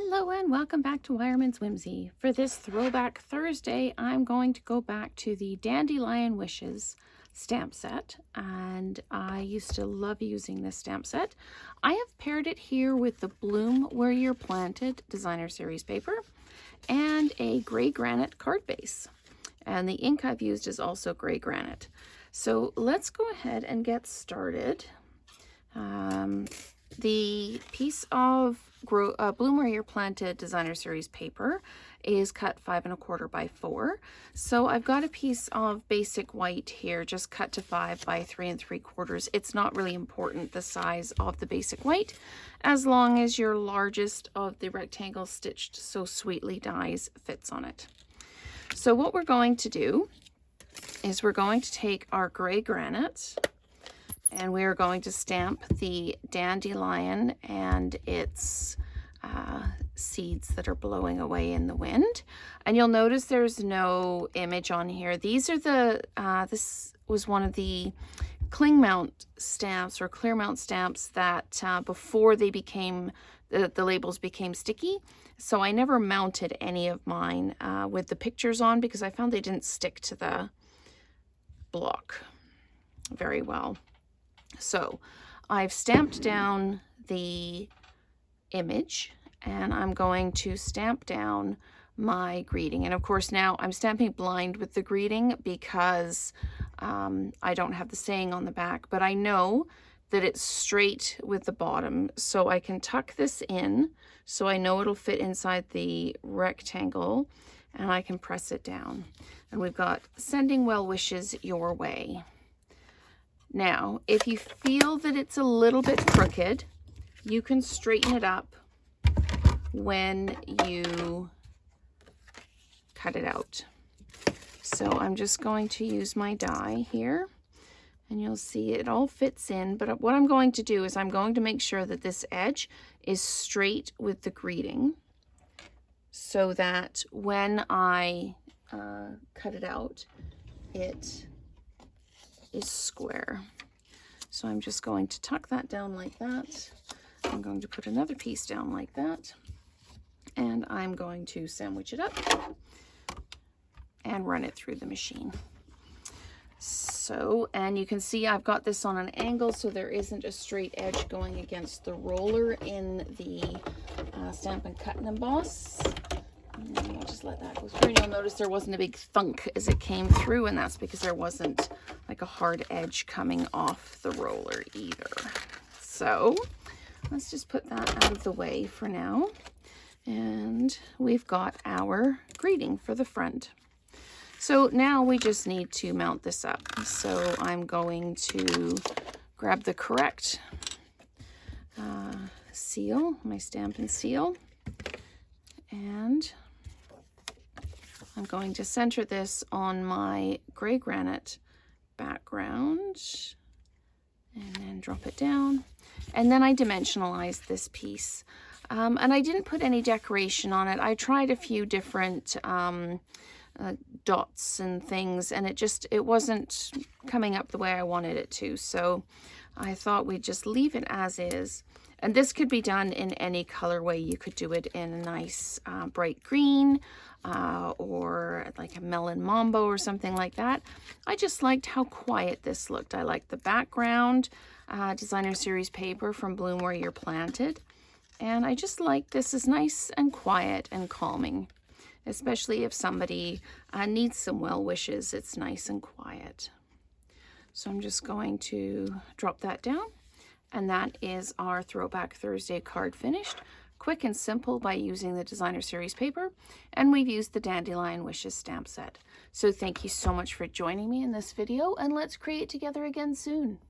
Hello and welcome back to Wireman's Whimsy. For this Throwback Thursday, I'm going to go back to the Dandelion Wishes stamp set, and I used to love using this stamp set. I have paired it here with the Bloom Where You're Planted designer series paper and a gray granite card base. And the ink I've used is also gray granite. So let's go ahead and get started. The piece of Bloom Where You're Planted designer series paper is cut 5 1/4 by 4. So I've got a piece of basic white here, just cut to 5 by 3 3/4. It's not really important the size of the basic white, as long as your largest of the rectangles stitched so sweetly dies fits on it. So what we're going to do is we're going to take our gray granite, and we are going to stamp the dandelion and its seeds that are blowing away in the wind. And you'll notice there's no image on here. These are the, this was one of the cling mount stamps or clear mount stamps that before they became, the labels became sticky. So I never mounted any of mine with the pictures on because I found they didn't stick to the block very well. So I've stamped down the image and I'm going to stamp down my greeting. And of course now I'm stamping blind with the greeting because I don't have the saying on the back, but I know that it's straight with the bottom. So I can tuck this in so I know it'll fit inside the rectangle, and I can press it down. And we've got sending well wishes your way. Now, if you feel that it's a little bit crooked, you can straighten it up when you cut it out. So I'm just going to use my die here, and you'll see it all fits in. But what I'm going to do is I'm going to make sure that this edge is straight with the greeting so that when I cut it out, it is square. So I'm just going to tuck that down like that. I'm going to put another piece down like that, and I'm going to sandwich it up and run it through the machine. So, and you can see I've got this on an angle so there isn't a straight edge going against the roller in the Stampin' Cut and Emboss. And I'll just let that go through, and you'll notice there wasn't a big thunk as it came through, and that's because there wasn't like a hard edge coming off the roller either. So let's just put that out of the way for now. And we've got our greeting for the front. So now we just need to mount this up. So I'm going to grab the correct seal, my Stampin' Seal, and I'm going to center this on my gray granite background and then drop it down. And then I dimensionalized this piece. And I didn't put any decoration on it. I tried a few different dots and things, and it wasn't coming up the way I wanted it to. So I thought we'd just leave it as is. And this could be done in any colorway. You could do it in a nice bright green or like a melon mambo or something like that. I just liked how quiet this looked. I liked the background designer series paper from Bloom Where You're Planted. And I just like this is nice and quiet and calming, especially if somebody needs some well wishes. It's nice and quiet. So I'm just going to drop that down. And that is our Throwback Thursday card finished. Quick and simple by using the designer series paper. And we've used the Dandelion Wishes stamp set. So thank you so much for joining me in this video, and let's create together again soon.